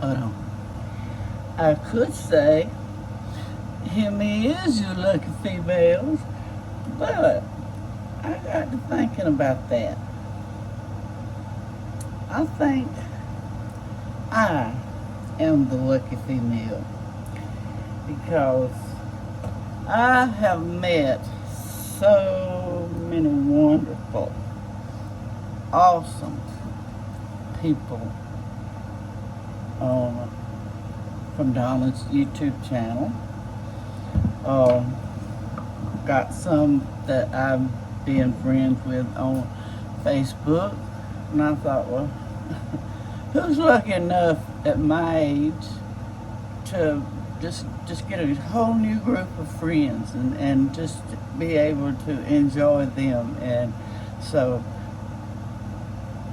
I could say, here me is, you lucky females, but I got to thinking about that. I think I am the lucky female because I have met so many wonderful, awesome people from Donna's YouTube channel. Got some that I've been friends with on Facebook, and I thought, well, who's lucky enough at my age to just get a whole new group of friends and just be able to enjoy them. And so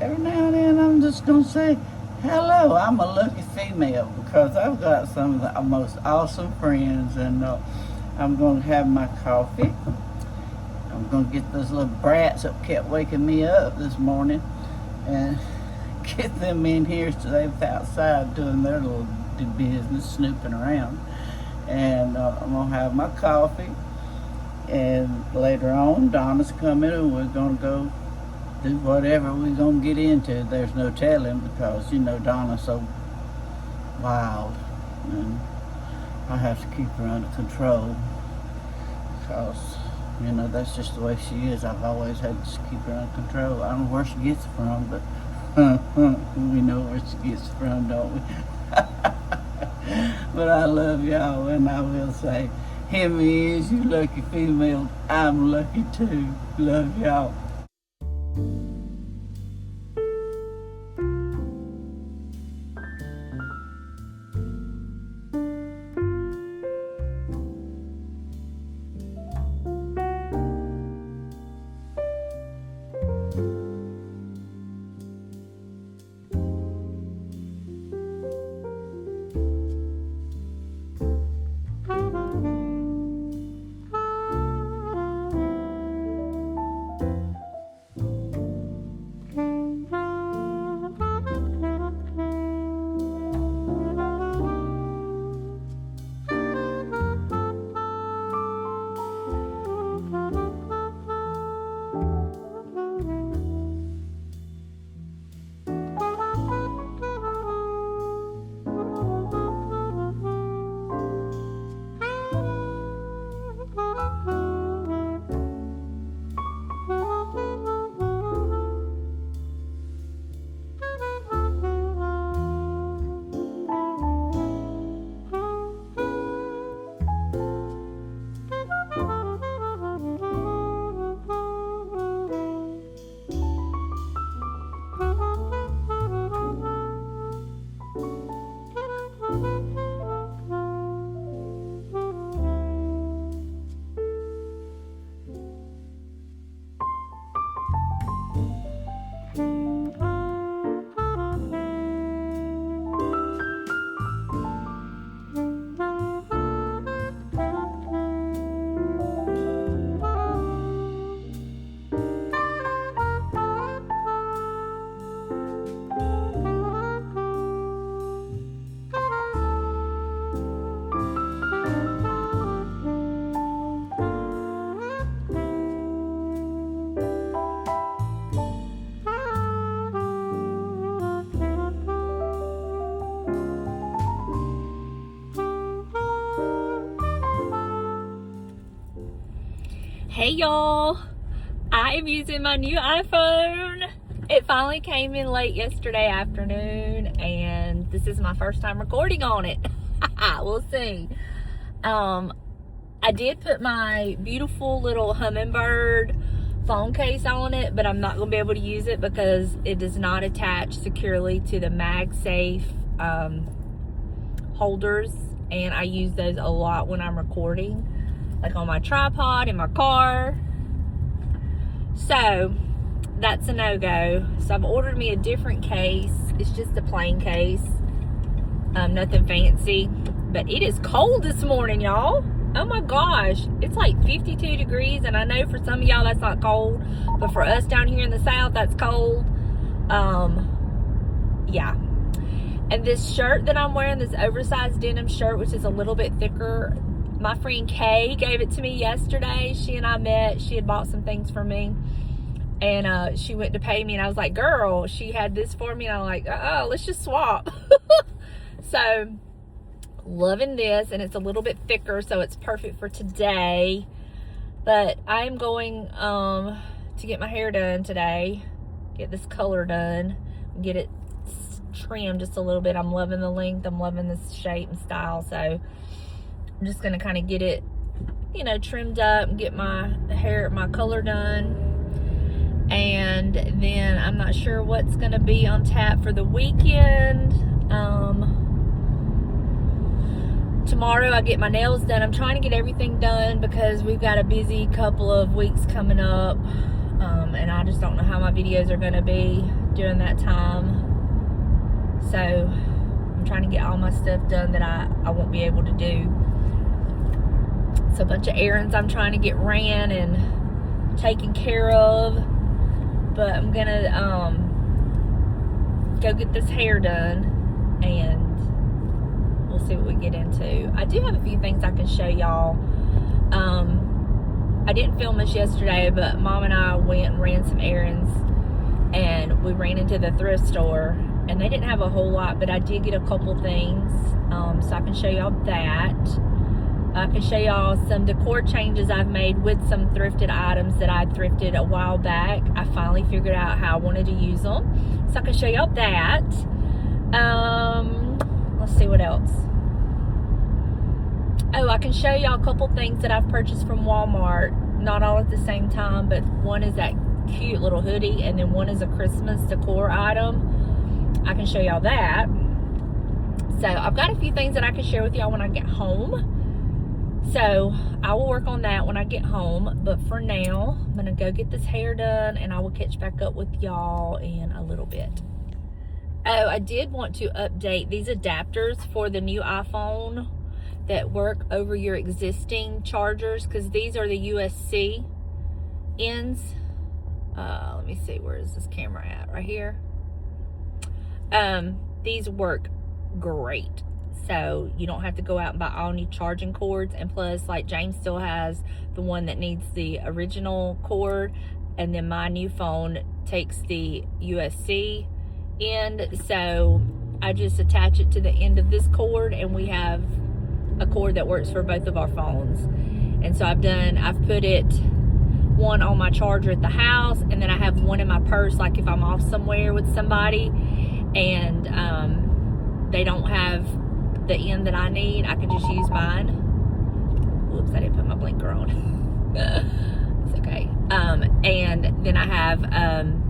every now and then I'm just going to say, hello, I'm a lucky female because I've got some of the most awesome friends. And I'm going to have my coffee. I'm going to get those little brats that kept waking me up this morning and get them in here so they was outside doing their little business, snooping around. And I'm going to have my coffee. And later on, Donna's coming and we're going to go do whatever we're going to get into. There's no telling because, you know, Donna's so wild. And I have to keep her under control because, you know, that's just the way she is. I've always had to keep her under control. I don't know where she gets it from, but we know where she gets it from, don't we? But I love y'all, and I will say, here me is, you lucky female. I'm lucky too. Love y'all. Hey y'all, I am using my new iPhone. It finally came in late yesterday afternoon and this is my first time recording on it. We'll see. I did put my beautiful little hummingbird phone case on it, but I'm not going to be able to use it because it does not attach securely to the MagSafe holders, and I use those a lot when I'm recording, like on my tripod in my car. So that's a no-go. So I've ordered me a different case. It's just a plain case, nothing fancy, but it is cold this morning, y'all. Oh my gosh, it's like 52 degrees, and I know for some of y'all that's not cold, but for us down here in the south, that's cold. Yeah. And this shirt that I'm wearing, this oversized denim shirt, which is a little bit thicker, my friend Kay gave it to me yesterday. She and I met. She had bought some things for me. And she went to pay me, and I was like, girl, she had this for me. And I'm like, oh, let's just swap. So, loving this. And it's a little bit thicker, so it's perfect for today. But I'm going to get my hair done today. Get this color done. Get it trimmed just a little bit. I'm loving the length. I'm loving this shape and style. So, I'm just going to kind of get it, you know, trimmed up and get my hair, my color done. And then I'm not sure what's going to be on tap for the weekend. Tomorrow I get my nails done. I'm trying to get everything done because we've got a busy couple of weeks coming up. And I just don't know how my videos are going to be during that time. So I'm trying to get all my stuff done that I won't be able to do. So a bunch of errands I'm trying to get ran and taken care of. But I'm gonna go get this hair done, and we'll see what we get into. I do have a few things I can show y'all. I didn't film this yesterday, but Mom and I went and ran some errands, and we ran into the thrift store, and they didn't have a whole lot, but I did get a couple things, so I can show y'all that. I can show y'all some decor changes I've made with some thrifted items that I thrifted a while back. I finally figured out how I wanted to use them. So I can show y'all that. Let's see what else. Oh, I can show y'all a couple things that I've purchased from Walmart. Not all at the same time, but one is that cute little hoodie, and then one is a Christmas decor item. I can show y'all that. So I've got a few things that I can share with y'all when I get home. So I will work on that when I get home, but for now I'm gonna go get this hair done, and I will catch back up with y'all in a little bit. Oh, I did want to update these adapters for the new iPhone that work over your existing chargers, because these are the USB ends. Let me see, where is this camera at? Right here. These work great. So you don't have to go out and buy all new charging cords. And plus, like, James still has the one that needs the original cord. And then my new phone takes the USB end. So I just attach it to the end of this cord, and we have a cord that works for both of our phones. And so I've put it one on my charger at the house, and then I have one in my purse, like if I'm off somewhere with somebody and they don't have the end that I need, I can just use mine. Whoops, I didn't put my blinker on. It's okay. And then I have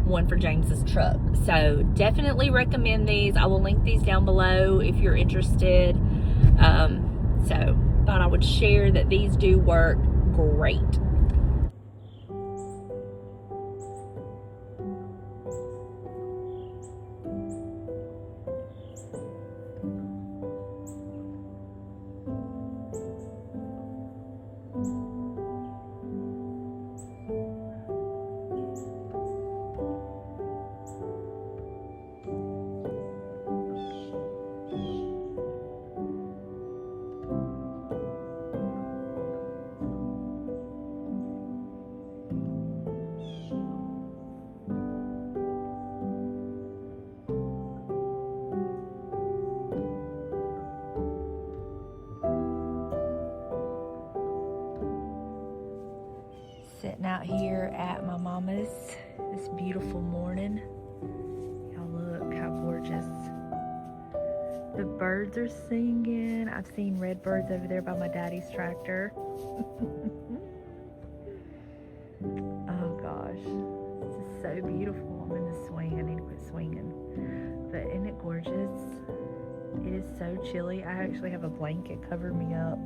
one for James's truck. So definitely recommend these. I will link these down below if you're interested. So thought I would share that these do work great. Sitting out here at my mama's this beautiful morning. Y'all look how gorgeous. The birds are singing. I've seen red birds over there by my daddy's tractor. Oh gosh, this is so beautiful. I'm in the swing. I need to quit swinging. But isn't it gorgeous? It is so chilly. I actually have a blanket covering me up.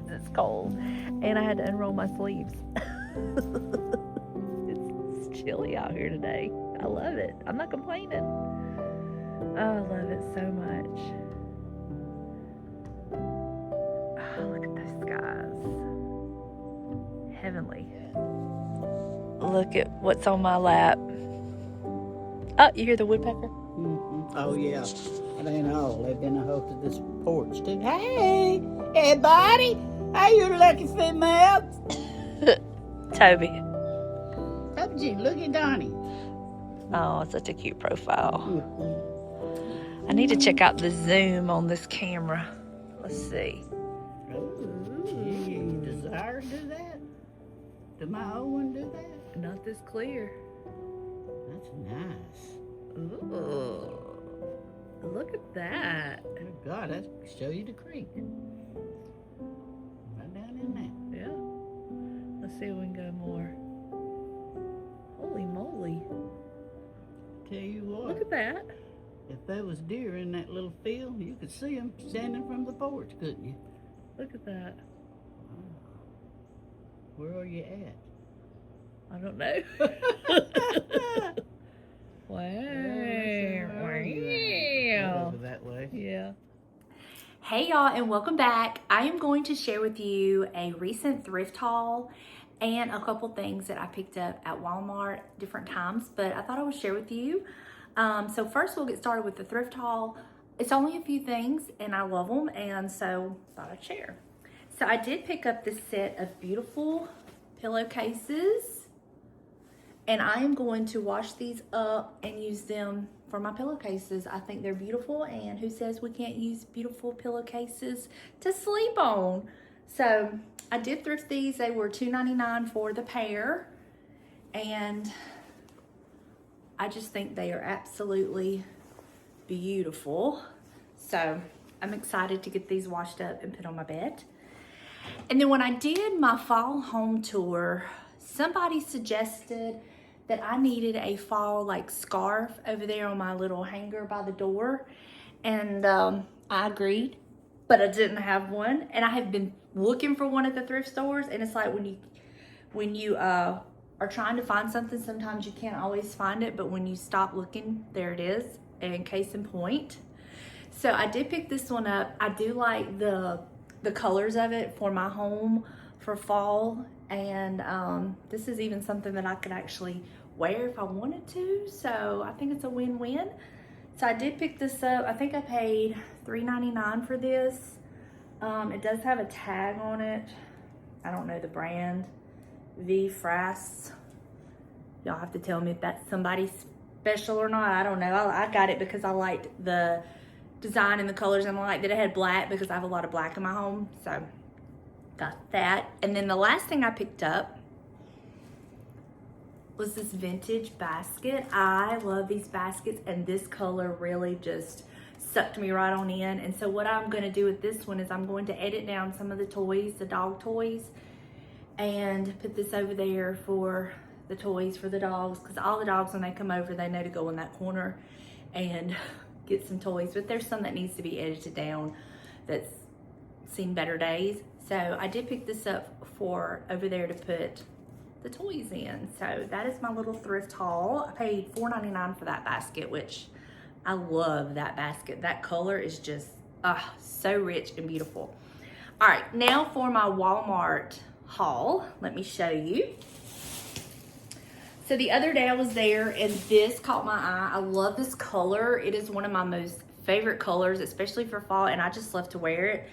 It's cold, and I had to unroll my sleeves. It's chilly out here today. I love it. I'm not complaining. Oh, I love it so much. Oh, look at those skies. Heavenly. Look at what's on my lap. Oh, you hear the woodpecker? Mm-hmm. Oh, yeah. It ain't all. They've been a hold to this porch, too. Hey, everybody. How you lucky females? Toby. Toby, look at Donnie. Oh, such a cute profile. I need to check out the zoom on this camera. Let's see. You desire to do that? Did my old one do that? Not this clear. That's nice. Ooh. Look at that. Good God, that show you the creek. Right down in there. Yeah. Let's see if we can go more. Holy moly. Tell you what. Look at that. If there was deer in that little field, you could see them standing from the porch, couldn't you? Look at that. Where are you at? I don't know. Wow. Over that way. Yeah. Hey y'all, and welcome back. I am going to share with you a recent thrift haul and a couple things that I picked up at Walmart different times, but I thought I would share with you. So first we'll get started with the thrift haul. It's only a few things and I love them, and so I thought I'd share. So I did pick up this set of beautiful pillowcases, and I am going to wash these up and use them for my pillowcases. I think they're beautiful, and who says we can't use beautiful pillowcases to sleep on? So I did thrift these. They were $2.99 for the pair, and I just think they are absolutely beautiful. So I'm excited to get these washed up and put on my bed. And then when I did my fall home tour, somebody suggested that I needed a fall like scarf over there on my little hanger by the door. And I agreed, but I didn't have one. And I have been looking for one at the thrift stores, and it's like when you are trying to find something, sometimes you can't always find it, but when you stop looking, there it is. And case in point. So I did pick this one up. I do like the colors of it for my home for fall, and this is even something that I could actually wear if I wanted to, so I think it's a win-win. So I did pick this up. I think I paid $3.99 for this. It does have a tag on it. I don't know the brand. V Frass. Y'all have to tell me if that's somebody special or not. I don't know. I got it because I liked the design and the colors, and I liked that it had black because I have a lot of black in my home. So got that. And then the last thing I picked up was this vintage basket. I love these baskets, and this color really just sucked me right on in. And so what I'm going to do with this one is I'm going to edit down some of the toys, the dog toys, and put this over there for the toys for the dogs, because all the dogs, when they come over, they know to go in that corner and get some toys. But there's some that needs to be edited down that's seen better days. So I did pick this up for over there to put the toys in. So that is my little thrift haul. I paid $4.99 for that basket, which I love that basket. That color is just so rich and beautiful. All right, now for my Walmart haul. Let me show you. So the other day I was there, and this caught my eye. I love this color. It is one of my most favorite colors, especially for fall, and I just love to wear it.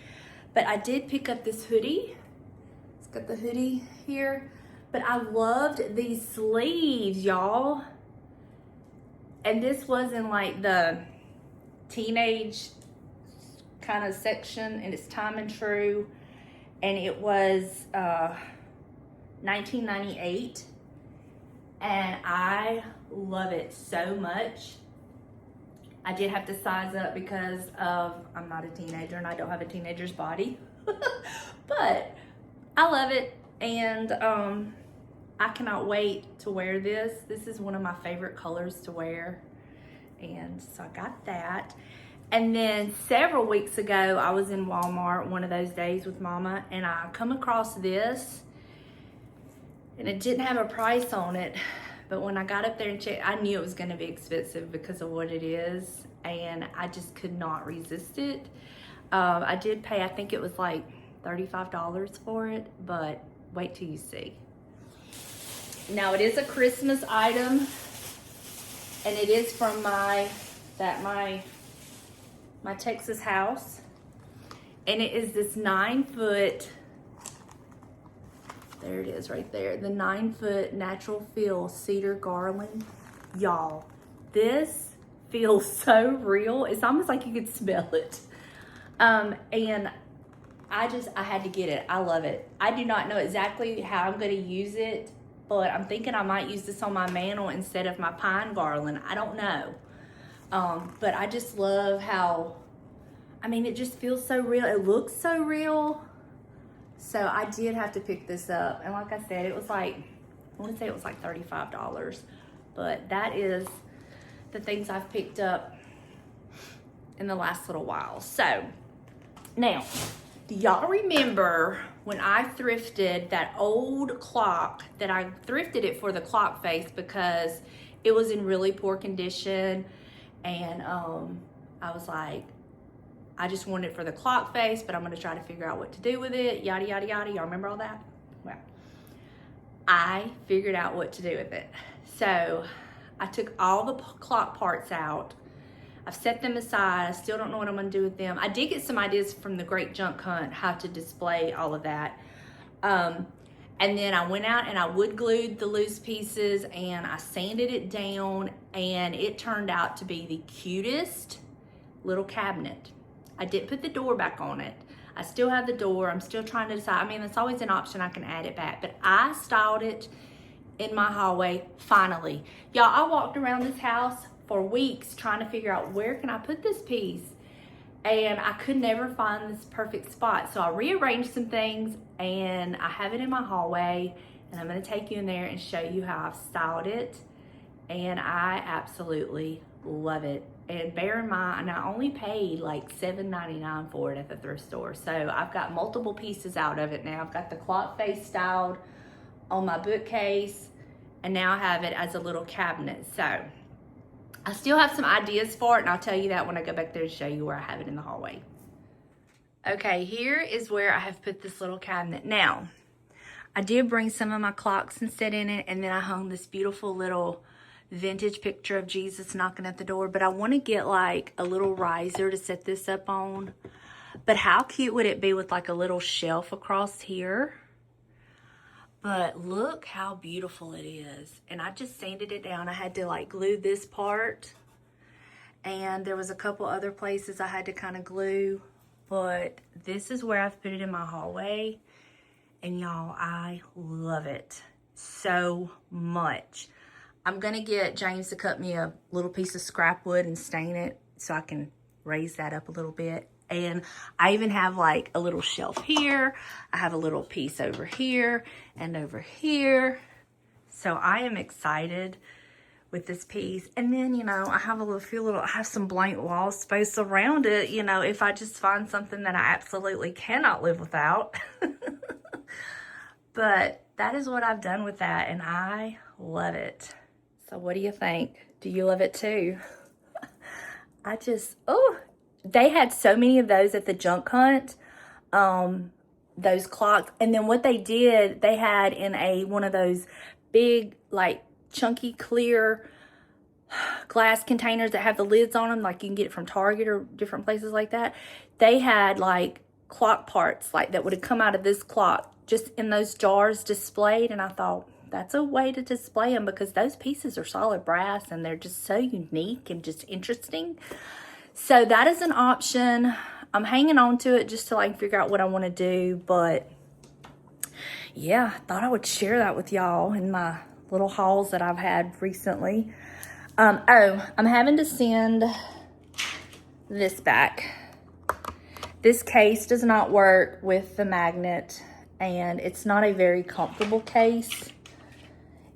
But I did pick up this hoodie. It's got the hoodie here. But I loved these sleeves, y'all. And this was in like the teenage kind of section, and it's Time and True. And it was $19.98. And I love it so much. I did have to size up because I'm not a teenager and I don't have a teenager's body. But I love it, and I cannot wait to wear this. This is one of my favorite colors to wear. And so I got that. And then several weeks ago, I was in Walmart one of those days with Mama, and I come across this, and it didn't have a price on it. But when I got up there and checked, I knew it was gonna be expensive because of what it is, and I just could not resist it. I did pay, I think it was like $35 for it, but wait till you see. Now it is a Christmas item, and it is from my that my Texas house, and it is this 9-foot, there it is right there, the 9-foot natural feel cedar garland. Y'all, this feels so real. It's almost like you could smell it. And I had to get it. I love it. I do not know exactly how I'm going to use it, but I'm thinking I might use this on my mantle instead of my pine garland. I don't know. But I just love how, I mean, it just feels so real. It looks so real. So I did have to pick this up. And like I said, it was like, I want to say it was like $35. But that is the things I've picked up in the last little while. So now, do y'all remember when I thrifted that old clock, that I thrifted it for the clock face because it was in really poor condition, and I was like, I just wanted it for the clock face, but I'm gonna try to figure out what to do with it, yada, yada, yada. Y'all remember all that? Well, I figured out what to do with it. So I took all the clock parts out. I've set them aside. I still don't know what I'm gonna do with them. I did get some ideas from the Great Junk Hunt, how to display all of that. And then I went out and I wood glued the loose pieces and I sanded it down, and it turned out to be the cutest little cabinet. I did put the door back on it. I still have the door. I'm still trying to decide. I mean, it's always an option. I can add it back, but I styled it in my hallway finally. Y'all, I walked around this house for weeks trying to figure out where can I put this piece, and I could never find this perfect spot. So I rearranged some things and I have it in my hallway, and I'm gonna take you in there and show you how I've styled it, and I absolutely love it. And bear in mind, I only paid like $7.99 for it at the thrift store. So I've got multiple pieces out of it now. I've got the clock face styled on my bookcase, and now I have it as a little cabinet. So I still have some ideas for it, and I'll tell you that when I go back there to show you where I have it in the hallway. Okay, here is where I have put this little cabinet. Now, I did bring some of my clocks and set in it, and then I hung this beautiful little vintage picture of Jesus knocking at the door, but I want to get like a little riser to set this up on. But how cute would it be with like a little shelf across here? But look how beautiful it is. And I just sanded it down. I had to like glue this part, and there was a couple other places I had to kind of glue, but this is where I've put it in my hallway. And y'all, I love it so much. I'm gonna get James to cut me a little piece of scrap wood and stain it so I can raise that up a little bit. And I even have like a little shelf here. I have a little piece over here and over here. So I am excited with this piece. And then, you know, I have I have some blank wall space around it, you know, if I just find something that I absolutely cannot live without. But that is what I've done with that, and I love it. So what do you think? Do you love it too? They had so many of those at the junk hunt, those clocks. And then what they did, they had in one of those big, like chunky clear glass containers that have the lids on them, like you can get it from Target or different places like that. They had like clock parts like that would have come out of this clock just in those jars displayed. And I thought, that's a way to display them, because those pieces are solid brass and they're just so unique and just interesting. So that is an option. I'm hanging on to it just till I can figure out what I want to do. But yeah, I thought I would share that with y'all in my little hauls that I've had recently. I'm having to send this back. This case does not work with the magnet, and it's not a very comfortable case.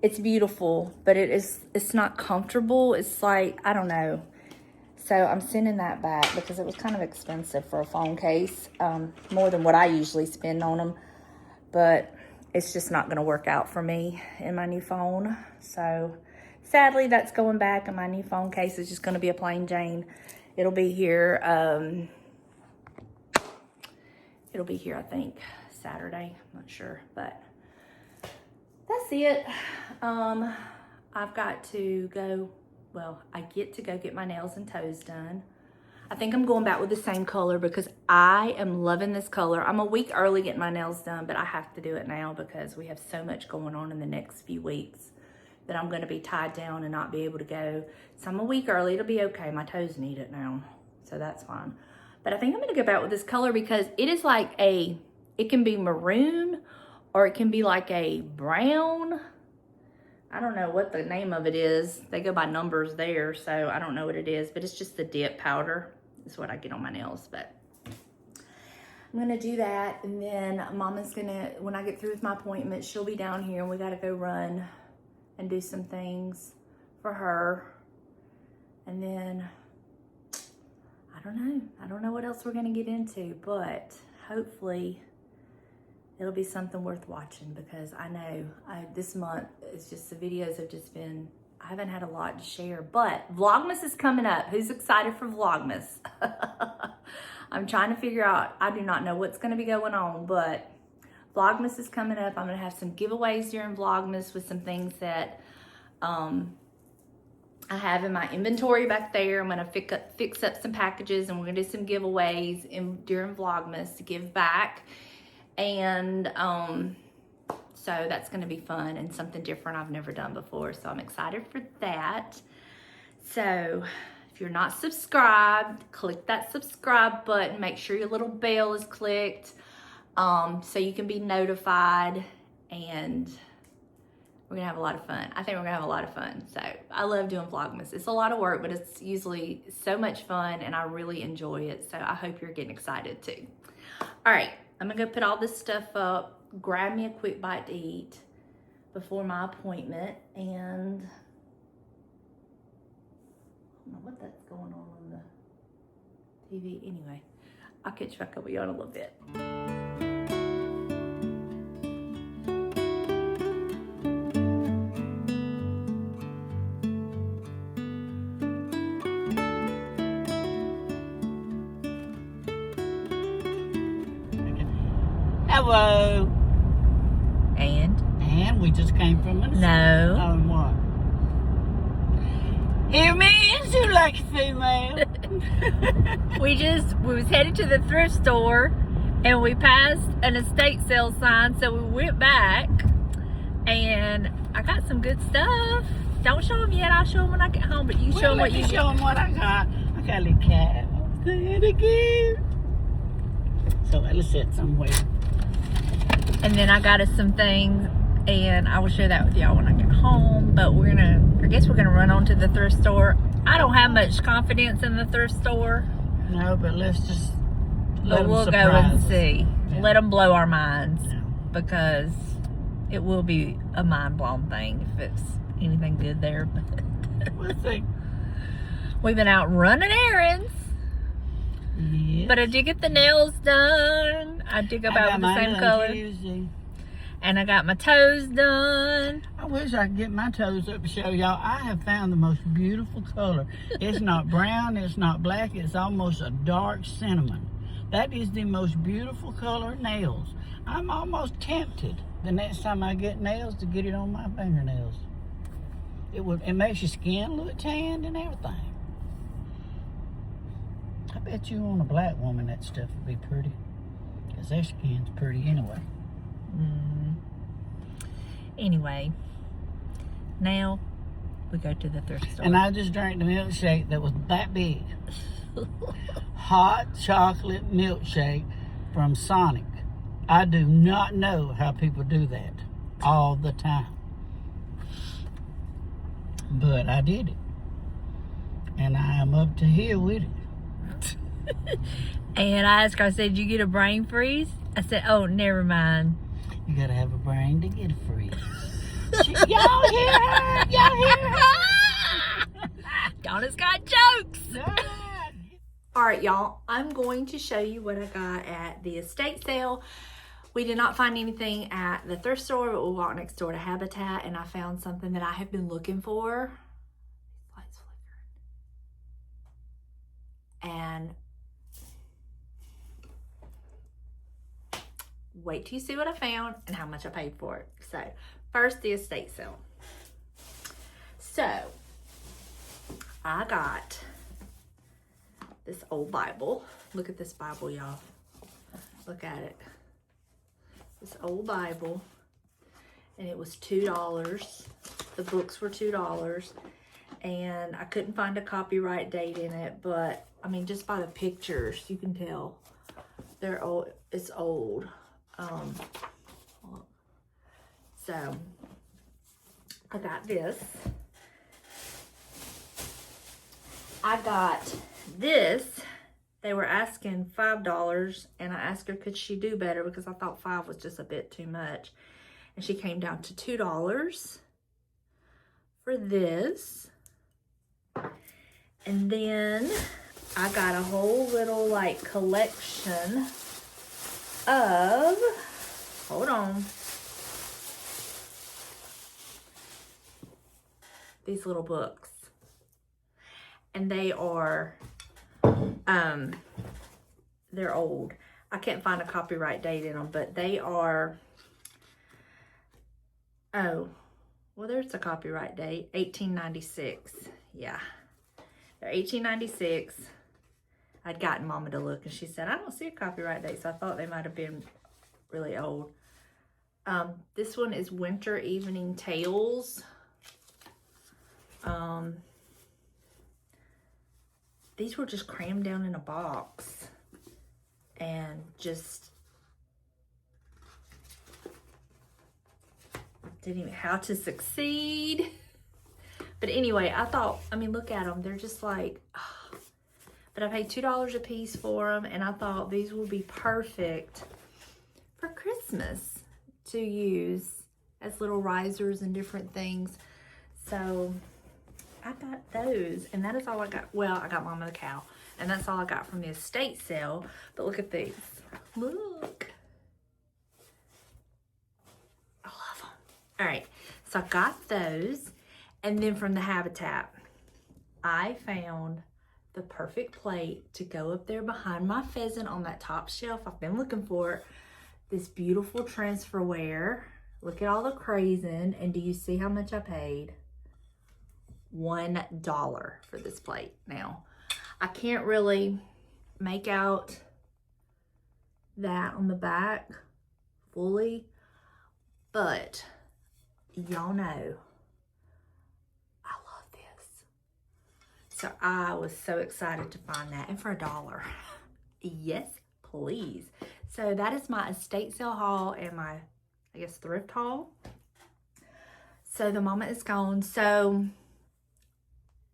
It's beautiful, but it's not comfortable. It's like, I don't know. So I'm sending that back because it was kind of expensive for a phone case, more than what I usually spend on them. But it's just not going to work out for me in my new phone. So sadly, that's going back, and my new phone case is just going to be a plain Jane. It'll be here, I think, Saturday. I'm not sure, but that's it. I've got to go well, I get to go get my nails and toes done. I think I'm going back with the same color because I am loving this color. I'm a week early getting my nails done, but I have to do it now because we have so much going on in the next few weeks that I'm gonna be tied down and not be able to go. So I'm a week early, it'll be okay. My toes need it now, so that's fine. But I think I'm gonna go back with this color because it is like it can be maroon or it can be like a brown. I don't know what the name of it is. They go by numbers there, so I don't know what it is, but it's just the dip powder. Is what I get on my nails, but I'm gonna do that. And then Mama's gonna, when I get through with my appointment, she'll be down here and we gotta go run and do some things for her. And then, I don't know what else we're gonna get into, but hopefully it'll be something worth watching because I know this month, it's just the videos have just been, I haven't had a lot to share, but Vlogmas is coming up. Who's excited for Vlogmas? I'm trying to figure out, I do not know what's gonna be going on, but Vlogmas is coming up. I'm gonna have some giveaways during Vlogmas with some things that I have in my inventory back there. I'm gonna fix up some packages and we're gonna do some giveaways during Vlogmas to give back. And so that's gonna be fun and something different I've never done before. So I'm excited for that. So if you're not subscribed, click that subscribe button. Make sure your little bell is clicked so you can be notified, and we're gonna have a lot of fun. I think we're gonna have a lot of fun. So I love doing Vlogmas. It's a lot of work, but it's usually so much fun and I really enjoy it. So I hope you're getting excited too. All right, I'm gonna go put all this stuff up, grab me a quick bite to eat before my appointment, and I don't know what that's going on the TV. Anyway, I'll catch back up with you in a little bit. Hello. And we just came from Minnesota. no. Oh, what? Hear me, is you like a female? we was headed to the thrift store and we passed an estate sale sign, so we went back and I got some good stuff. Don't show them yet, I'll show them when I get home, but you show them what you show them what I got. I got a little cat. Say it again. So let's sit somewhere. And then I got us some things and I will share that with y'all when I get home, but I guess we're gonna run on to the thrift store. I don't have much confidence in the thrift store. No, but let's just But we'll go and see. Yeah. Let them blow our minds, Yeah. because it will be a mind-blown thing if it's anything good there. We'll see. We've been out running errands, Yes. but I did get the nails done. I did go back with the same color. Tuesday. And I got my toes done. I wish I could get my toes up to show y'all. I have found the most beautiful color. It's not brown, it's not black, it's almost a dark cinnamon. That is the most beautiful color nails. I'm almost tempted the next time I get nails to get it on my fingernails. It makes your skin look tanned and everything. I bet you on a black woman that stuff would be pretty, because their skin's pretty anyway. Anyway, now we go to the thrift store. And I just drank the milkshake that was that big. Hot chocolate milkshake from Sonic. I do not know how people do that all the time. But I did it. And I am up to here with it. And I asked her, I said, "Did you get a brain freeze?" I said, "Oh, never mind." You gotta have a brain to get a freeze. Y'all hear her? Y'all hear her? Donna's got jokes. God. All right, y'all, I'm going to show you what I got at the estate sale. We did not find anything at the thrift store, but we walked next door to Habitat, and I found something that I have been looking for. Lights flickering. And wait till you see what I found and how much I paid for it. So, first, the estate sale. So, I got this old Bible. Look at this Bible, y'all. Look at it. This old Bible. And it was $2. The books were $2. And I couldn't find a copyright date in it, but I mean, just by the pictures, you can tell they're old. It's old. So I got this. I got this. They were asking $5, and I asked her could she do better because I thought $5 was just a bit too much. And she came down to $2 for this. And then I got a whole little like collection of, hold on, these little books. And they are, they're old. I can't find a copyright date in them, but they are, oh, well, there's a copyright date, 1896. Yeah, they're 1896. I'd gotten Mama to look, and she said, I don't see a copyright date, so I thought they might have been really old. This one is Winter Evening Tales. These were just crammed down in a box and just didn't even How to Succeed. But anyway, I thought, I mean, look at them. They're just like, oh. But I paid $2 a piece for them, and I thought these will be perfect for Christmas to use as little risers and different things. So I got those, and that is all I got. Well, I got Mama the Cow, and that's all I got from the estate sale. But look at these. Look. I love them. All right, so I got those, and then from the Habitat, I found the perfect plate to go up there behind my pheasant on that top shelf. I've been looking for this beautiful transferware. Look at all the crazen, and do you see how much I paid? $1 for this plate. Now, I can't really make out that on the back fully, but y'all know I love this. So I was so excited to find that, and for $1. Yes, please. So that is my estate sale haul and my, I guess, thrift haul. So the mama is gone. So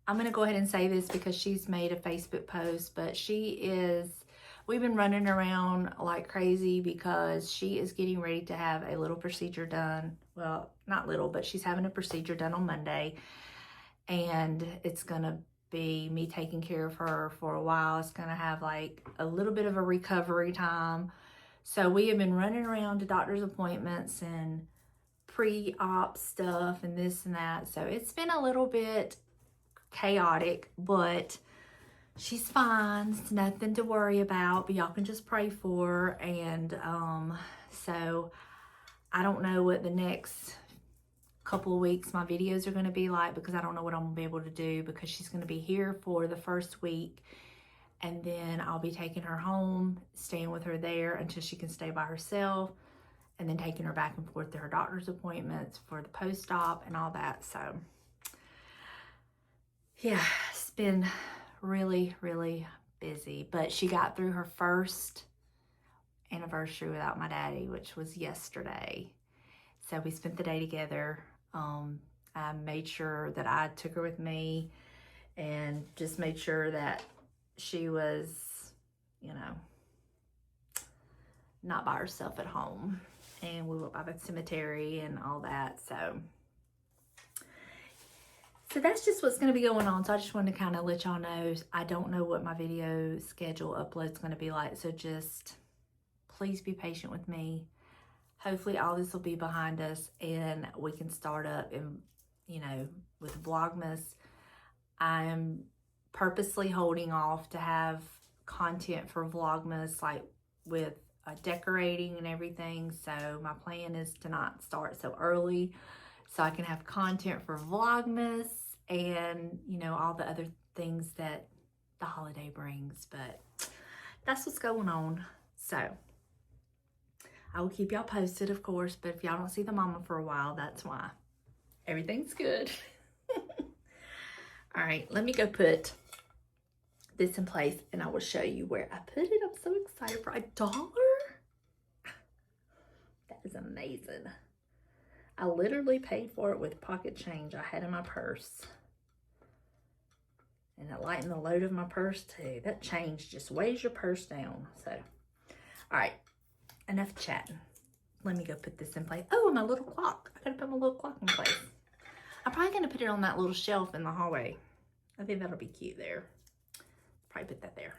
I'm going to go ahead and say this because she's made a Facebook post, but we've been running around like crazy because she is getting ready to have a little procedure done. Well, not little, but she's having a procedure done on Monday, and it's going to be me taking care of her for a while. It's going to have like a little bit of a recovery time. So we have been running around to doctor's appointments and pre-op stuff and this and that. So it's been a little bit chaotic, but she's fine. It's nothing to worry about, but y'all can just pray for her. And so I don't know what the next couple of weeks my videos are going to be like, because I don't know what I'm going to be able to do, because she's going to be here for the first week, and then I'll be taking her home, staying with her there until she can stay by herself, and then taking her back and forth to her doctor's appointments for the post-op and all that. So yeah, it's been really, really busy, but she got through her first anniversary without my daddy, which was yesterday. So we spent the day together. I made sure that I took her with me and just made sure that she was, you know, not by herself at home. And we went by the cemetery and all that. So that's just what's going to be going on. So I just wanted to kind of let y'all know. I don't know what my video schedule upload is going to be like. So just please be patient with me. Hopefully all this will be behind us and we can start up and, you know, with Vlogmas. I'm purposely holding off to have content for Vlogmas, like with decorating and everything. So my plan is to not start so early so I can have content for Vlogmas and, you know, all the other things that the holiday brings, but that's what's going on. So I will keep y'all posted, of course, but if y'all don't see the mama for a while, that's why. Everything's good. All right, let me go put this in place and I will show you where I put it. I'm so excited for $1. That is amazing. I literally paid for it with pocket change I had in my purse. And it lightened the load of my purse too. That change just weighs your purse down. So, all right, enough chatting. Let me go put this in place. Oh, and my little clock. I gotta put my little clock in place. I'm probably gonna put it on that little shelf in the hallway. I think that'll be cute there. Probably put that there.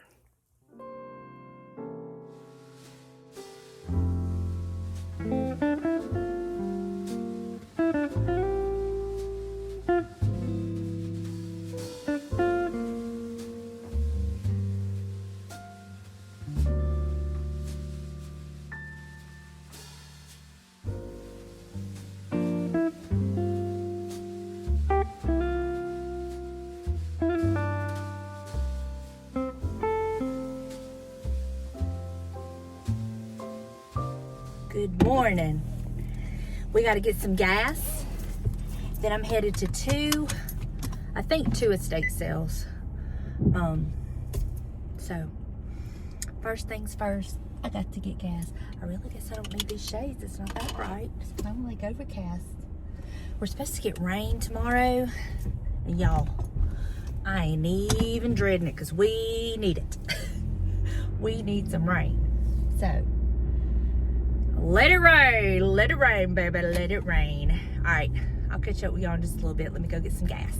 Good morning. We got to get some gas. Then I'm headed to two estate sales. So first things first, I got to get gas. I really guess I don't need these shades. It's not that bright. It's kind of like overcast. We're supposed to get rain tomorrow. And y'all, I ain't even dreading it because we need it. We need some rain. So let it rain, baby, let it rain. All right, I'll catch up with y'all in just a little bit. Let me go get some gas.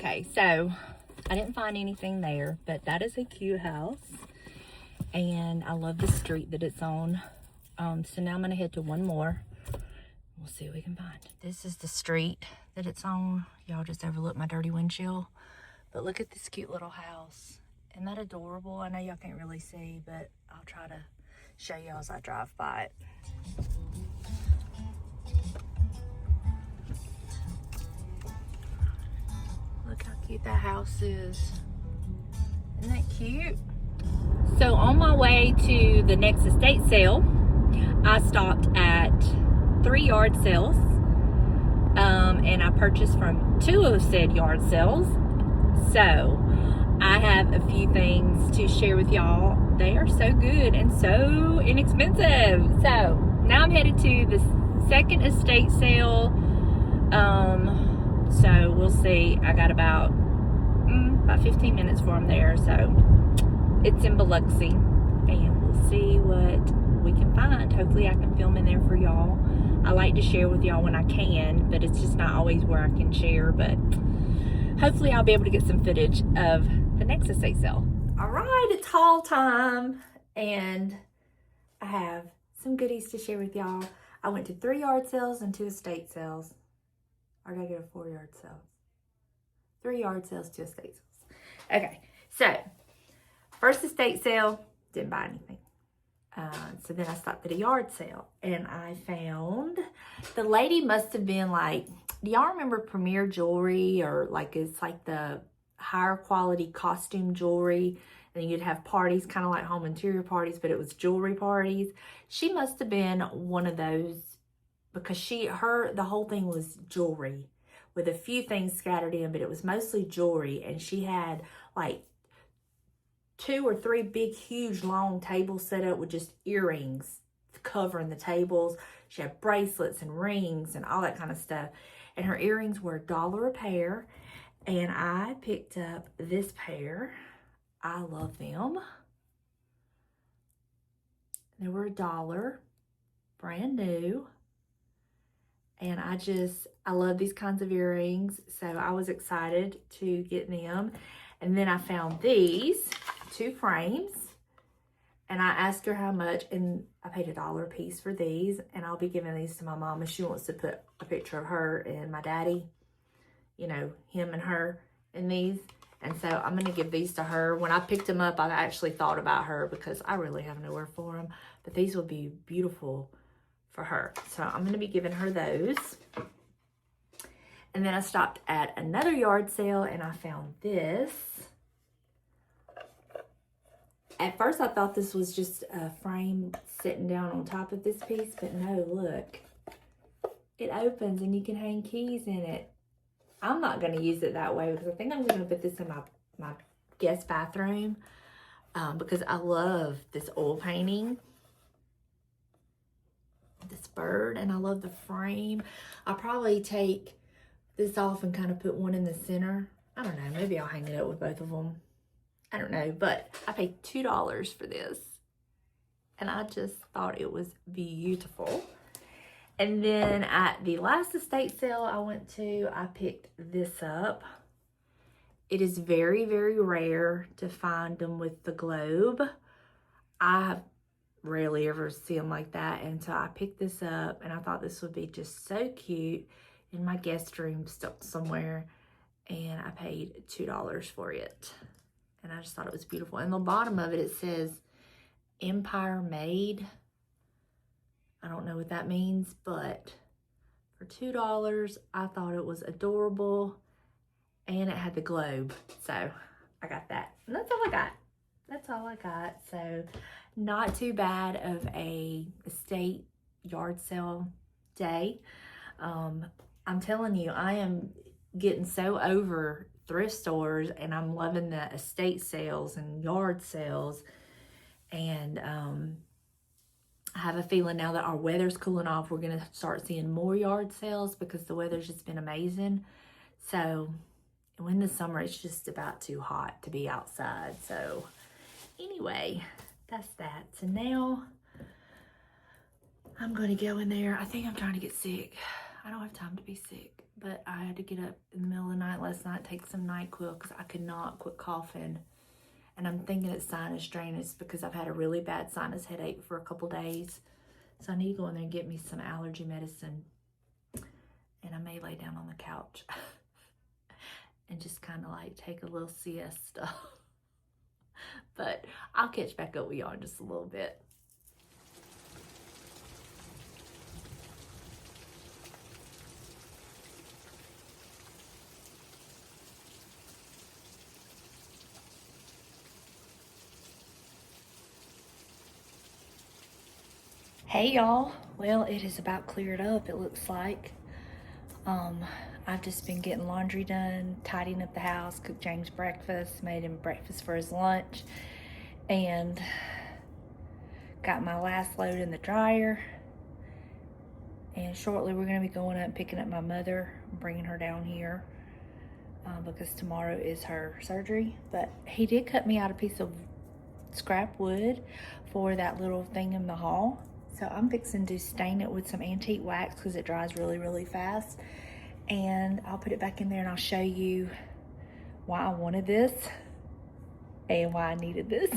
Okay, so I didn't find anything there, but that is a cute house. And I love the street that it's on. So now I'm gonna head to one more. We'll see what we can find. This is the street that it's on. Y'all just overlook my dirty windshield. But look at this cute little house. Isn't that adorable? I know y'all can't really see, but I'll try to show y'all as I drive by it. Look how cute that house is. Isn't that cute? So on my way to the next estate sale, I stopped at 3 yard sales. And I purchased from 2 of said yard sales. So I have a few things to share with y'all. They are so good and so inexpensive. So now I'm headed to the second estate sale. So we'll see. I got about 15 minutes for them there. So it's in Biloxi, and we'll see what we can find. Hopefully I can film in there for y'all. I like to share with y'all when I can, but it's just not always where I can share. But hopefully I'll be able to get some footage of the next estate sale. All right, it's haul time, and I have some goodies to share with y'all. I went to 3 yard sales and 2 estate sales. Or did I go to 4 yard sales? 3 yard sales, 2 estate sales. Okay, so first estate sale, didn't buy anything. So then I stopped at a yard sale, and I found, the lady must have been like, do y'all remember Premier Jewelry, or like it's like the higher quality costume jewelry, and you'd have parties kind of like home interior parties, but it was jewelry parties. She must have been one of those, because the whole thing was jewelry with a few things scattered in, but it was mostly jewelry. And she had like 2 or 3 big, huge, long tables set up with just earrings covering the tables. She had bracelets and rings and all that kind of stuff. And her earrings were $1 a pair. And I picked up this pair. I love them. They were $1, brand new. And I love these kinds of earrings. So I was excited to get them. And then I found these 2 frames. And I asked her how much, and I paid $1 a piece for these. And I'll be giving these to my mom if she wants to put a picture of her and my daddy, you know, him and her in these. And so I'm going to give these to her. When I picked them up, I actually thought about her because I really have nowhere for them. But these will be beautiful for her. So I'm going to be giving her those. And then I stopped at another yard sale, and I found this. At first I thought this was just a frame sitting down on top of this piece, but no, look. It opens and you can hang keys in it. I'm not going to use it that way because I think I'm going to put this in my guest bathroom because I love this oil painting. This bird, and I love the frame. I'll probably take this off and kind of put one in the center. I don't know, maybe I'll hang it up with both of them. I don't know, but I paid $2 for this, and I just thought it was beautiful. And then at the last estate sale I went to, I picked this up. It is very, very rare to find them with the globe. I rarely ever see them like that, and so I picked this up, and I thought this would be just so cute in my guest room stuck somewhere, and I paid $2 for it, and I just thought it was beautiful. And the bottom of it, it says Empire Made. I don't know what that means, but for $2 I thought it was adorable, and it had the globe, so I got that, and that's all I got. That's all I got. So not too bad of a estate yard sale day. I'm telling you, I am getting so over thrift stores, and I'm loving the estate sales and yard sales. And I have a feeling now that our weather's cooling off, we're going to start seeing more yard sales because the weather's just been amazing. So in the summer, it's just about too hot to be outside. So anyway, that's that. So now I'm going to go in there. I think I'm trying to get sick. I don't have time to be sick, but I had to get up in the middle of the night last night, take some NyQuil because I could not quit coughing. And I'm thinking it's sinus drainage because I've had a really bad sinus headache for a couple days. So I need to go in there and get me some allergy medicine. And I may lay down on the couch and just kind of like take a little siesta. But I'll catch back up with y'all in just a little bit. Hey y'all, well it is about cleared up, it looks like. I've just been getting laundry done, tidying up the house, cooked James breakfast, made him breakfast for his lunch, and got my last load in the dryer. And shortly we're gonna be going up and picking up my mother, bringing her down here because tomorrow is her surgery. But he did cut me out a piece of scrap wood for that little thing in the hall. So I'm fixing to stain it with some antique wax because it dries really, really fast. And I'll put it back in there and I'll show you why I wanted this and why I needed this.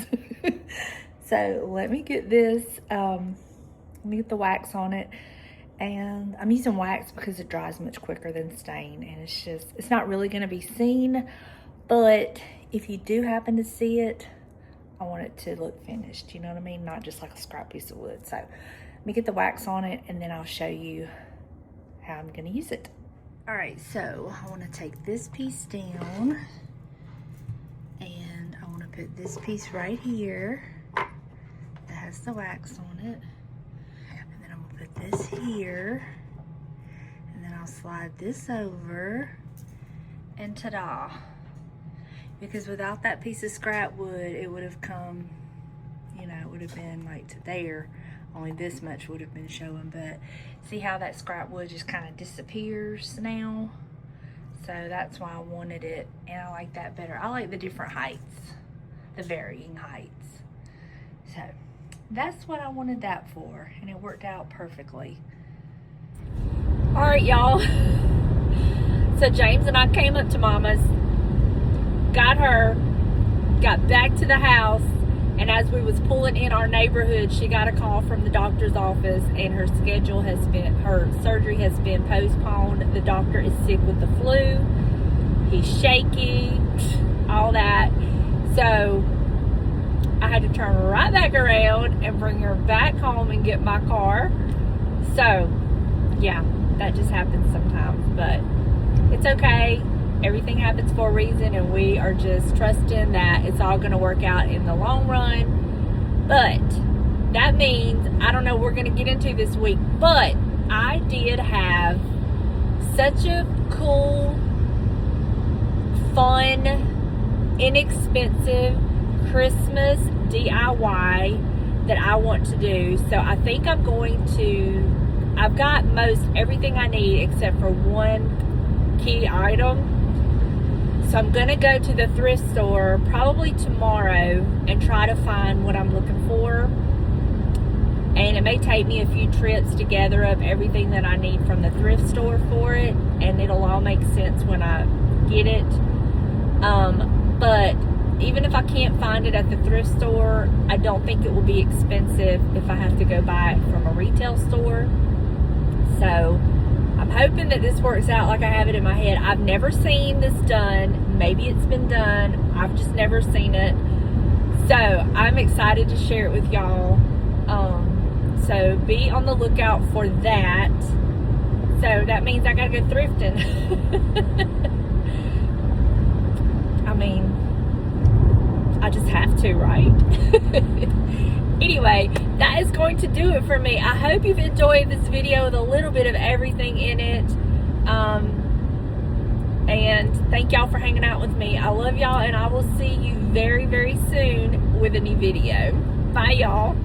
So let me get this, let me get the wax on it. And I'm using wax because it dries much quicker than stain. And it's not really gonna be seen, but if you do happen to see it, I want it to look finished, you know what I mean? Not just like a scrap piece of wood. So let me get the wax on it and then I'll show you how I'm gonna use it. All right, so I wanna take this piece down and I wanna put this piece right here that has the wax on it. And then I'm gonna put this here and then I'll slide this over and ta-da. Because without that piece of scrap wood, it would have come, you know, it would have been like to there. Only this much would have been showing. But see how that scrap wood just kind of disappears now? So that's why I wanted it. And I like that better. I like the different heights, the varying heights. So that's what I wanted that for. And it worked out perfectly. All right, y'all. So James and I came up to Mama's. Got her, got back to the house, and as we was pulling in our neighborhood, she got a call from the doctor's office and her surgery has been postponed. The doctor is sick with the flu. He's shaky, all that. So I had to turn right back around and bring her back home and get my car. So yeah, that just happens sometimes, but it's okay. Everything happens for a reason, and we are just trusting that it's all going to work out in the long run. But that means, I don't know what we're going to get into this week, but I did have such a cool, fun, inexpensive Christmas DIY that I want to do. So I think I've got most everything I need except for one key item. So I'm gonna go to the thrift store probably tomorrow and try to find what I'm looking for. And it may take me a few trips to gather up everything that I need from the thrift store for it, and it'll all make sense when I get it. But even if I can't find it at the thrift store, I don't think it will be expensive if I have to go buy it from a retail store. So I'm hoping that this works out like I have it in my head. I've never seen this done. Maybe it's been done. I've just never seen it. So I'm excited to share it with y'all. So be on the lookout for that. So that means I gotta go thrifting. I mean, I just have to, right? Anyway, that is going to do it for me. I hope you've enjoyed this video with a little bit of everything in it. And thank y'all for hanging out with me. I love y'all, and I will see you very, very soon with a new video. Bye, y'all.